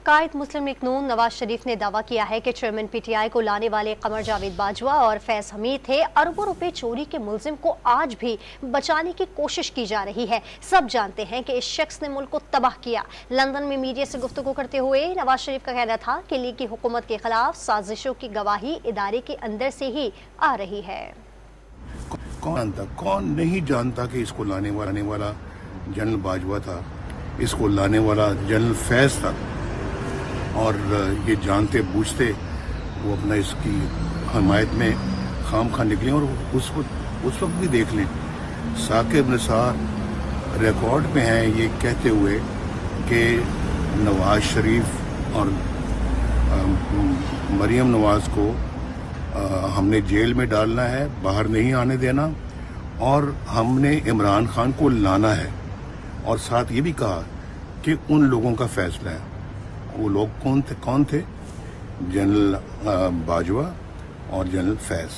कायद मुस्लिम league नून नवाज शरीफ ने दावा किया है कि चेयरमैन पीटीआई को लाने वाले कमर जावेद बाजवा और फैज हमीद थे अरबों रुपए चोरी के मुलजिम को आज भी बचाने की कोशिश की जा रही है। सब जानते हैं कि इस शख्स ने मुल्क को तबाह किया। लंदन में मीडिया से गुफ्तगू करते हुए नवाज शरीफ का कहना था कि लीग की हुकूमत के खिलाफ साजिशों की गवाही इदारे के अंदर से ही आ रही है। कौन नहीं जानता कि इसको लाने वाला जनरल बाजवा था, इसको लाने वाला जनरल फैज था, और ये जानते बूझते वो अपना इसकी हमायत में खामखा निकले। और उस वक्त भी देख लें, साकिब निसार रिकॉर्ड में हैं ये कहते हुए कि नवाज शरीफ और मरियम नवाज को हमने जेल में डालना है, बाहर नहीं आने देना, और हमने इमरान खान को लाना है। और साथ ये भी कहा कि उन लोगों का फैसला है। वो लोग कौन थे? जनरल बाजवा और जनरल फैज।